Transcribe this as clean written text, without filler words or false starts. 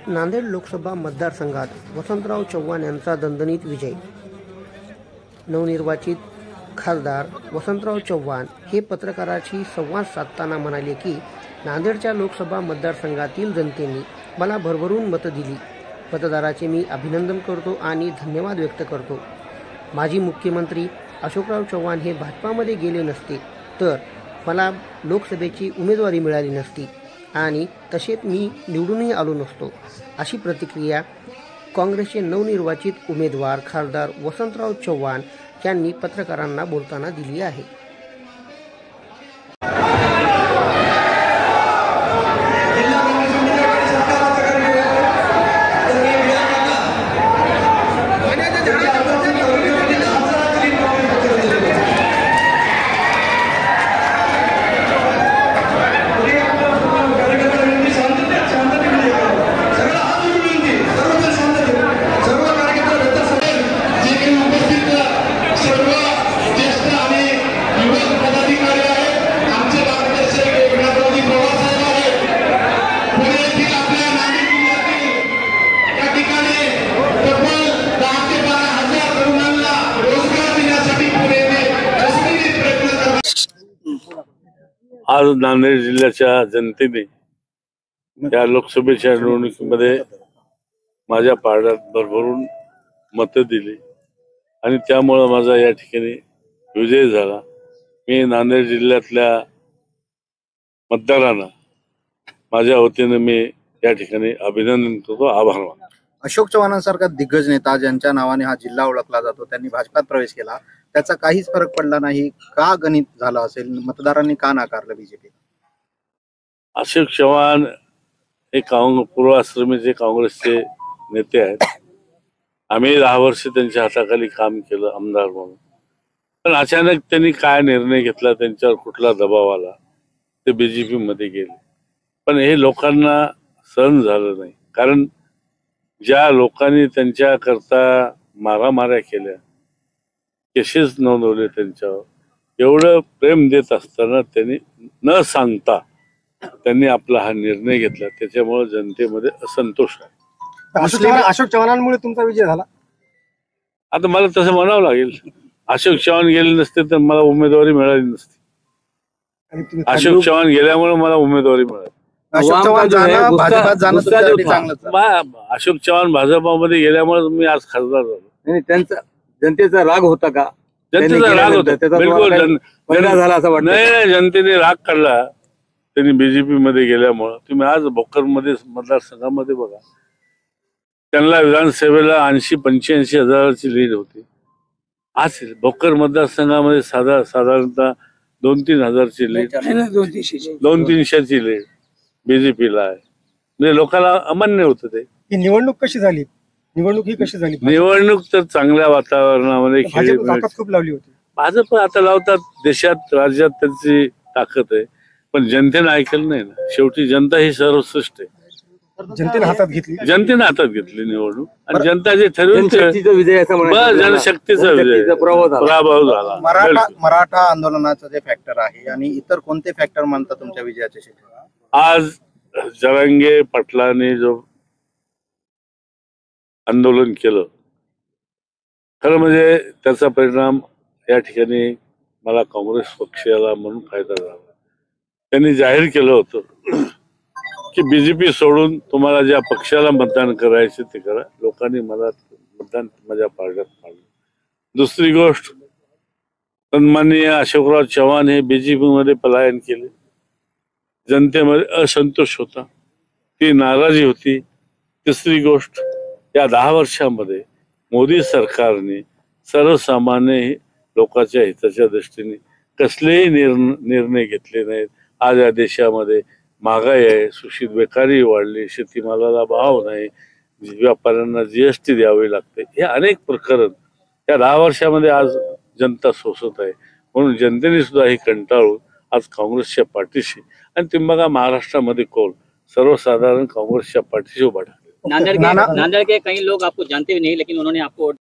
नांदेड लोकसभा मतदारसंघात वसंतराव चव्हाण यांचा दणदणीत विजय। नवनिर्वाचित खासदार वसंतराव चव्हाण हे पत्रकारांशी संवाद साधताना म्हणाले की नांदेडच्या लोकसभा मतदारसंघातील जनतेने मला भरभरून मतं दिली। मतदाराचे मी अभिनंदन करतो आणि धन्यवाद व्यक्त करतो। माजी मुख्यमंत्री अशोकराव चव्हाण हे भाजपामध्ये गेले नसते तर मला लोकसभेची उमेदवारी मिळाली नसती आणि तसेच मी निवडूनही आलो नसतो, अशी प्रतिक्रिया काँग्रेसचे नवनिर्वाचित उमेदवार खासदार वसंतराव चव्हाण यांनी पत्रकारांना बोलताना दिली आहे। आज नांदेड जिल्ह्याच्या जनतेने या लोकसभेच्या निवडणुकीमध्ये माझ्या पारड्यात भरभरून मतं दिली आणि त्यामुळे माझा या ठिकाणी विजय झाला। मी नांदेड जिल्ह्यातल्या मतदारांना माझ्या वतीने मी या ठिकाणी अभिनंदन करतो, आभार मानतो। अशोक चव्हाणांसारखा दिग्गज नेता ज्यांच्या नावाने हा जिल्हा ओळखला जातो त्यांनी भाजपात प्रवेश केला, त्याचा काहीच फरक पडला नाही, का गणित झालं असेल? मतदारांनी का नाकारलं बीजेपी? अशोक चव्हाण हे पूर्वाश्रमीचे काँग्रेसचे नेते आहेत। आम्ही 10 वर्ष त्यांच्या हाताखाली काम केलं आमदार म्हणून, पण अचानक त्यांनी काय निर्णय घेतला, त्यांच्यावर कुठला दबाव आला, ते बीजेपी मध्ये गेले। पण हे लोकांना सहन झालं नाही, कारण ज्या लोकांनी त्यांच्या करता मारामाऱ्या केल्या, केसेस नोंदवले, त्यांच्यावर एवढं प्रेम देत असताना त्यांनी न सांगता त्यांनी आपला हा निर्णय घेतला, त्याच्यामुळे जनतेमध्ये असंतोष आहे। अशोक चव्हाणांमुळे तुमचा विजय झाला? आता मला तसं म्हणावं लागेल, अशोक चव्हाण गेले नसते तर मला उमेदवारी मिळाली नसती। अशोक चव्हाण गेल्यामुळे मला उमेदवारी मिळाली। अशोक चव्हाण भाजपात जाणं चांगलं। अशोक चव्हाण भाजपामध्ये गेल्यामुळे मी आज खासदार झालो। त्यांचा जनतेचा राग होता का? जनतेचा राग होता, बिलकुल झाला असं वाटतं? नाही, जनतेने राग काढला त्यांनी बीजेपी मध्ये गेल्यामुळे। तुम्ही आज भोकर मध्ये मतदारसंघामध्ये बघा, त्यांना विधानसभेला 80-85 हजाराची लीड होती। आज भोकर मतदारसंघामध्ये साधारणतः 2-3 हजारची लीड, 200-300ची लीड बीजेपीला आहे। म्हणजे लोकांना अमान्य होतं ते। ही निवडणूक कशी झाली? निवडणूक ही कशी झाली? निवडणूक तर चांगल्या वातावरणामध्ये खूप लावली होती। भाजप आता लावतात, देशात राज्यात त्यांची ताकद आहे, पण जनतेने ऐकलं नाही ना। शेवटी जनता ही सर्वश्रेष्ठ आहे। जनतेने हातात घेतली निवडणूक, आणि जनता जे ठरवून जनशक्तीचा विजय, पराभव झाला। मराठा आंदोलनाचं जे फॅक्टर आहे आणि इतर कोणते फॅक्टर मानता तुमच्या विजयाचे? आज जरांगे पाटलांनी जो आंदोलन केलं, खरं म्हणजे त्याचा परिणाम या ठिकाणी मला काँग्रेस पक्षाला म्हणून फायदा झाला। त्यांनी जाहीर केलं होतं की बीजेपी सोडून तुम्हाला ज्या पक्षाला मतदान करायचे ते करा। लोकांनी मला मतदान माझ्या पारड्यात पाडलं। दुसरी गोष्ट, सन्माननीय अशोकराव चव्हाण हे बीजेपी मध्ये पलायन केले। जनतेमध्ये असंतोष होता, ती नाराजी होती। तिसरी गोष्ट, या 10 वर्षामध्ये मोदी सरकारने सर्वसामान्य लोकांच्या हिताच्या दृष्टीने कसलेही निर्णय घेतले नाहीत। आज या देशामध्ये महागाई आहे, सूषित बेकारी वाढली, शेतीमालाला भाव नाही, व्यापाऱ्यांना जीएसटी द्यावी लागते, हे अनेक प्रकरण या 10 वर्षामध्ये आज जनता सोसत आहे। म्हणून जनतेने सुद्धा हे कंटाळून आज काँग्रेसच्या पाठीशी, आणि तुम्ही बघा महाराष्ट्रामध्ये कोण सर्वसाधारण कांग्रेसच्या पार्टी से उभा। नांदेड़ के कई लोग आपको जानते भी नहीं, लेकिन उन्होंने आपको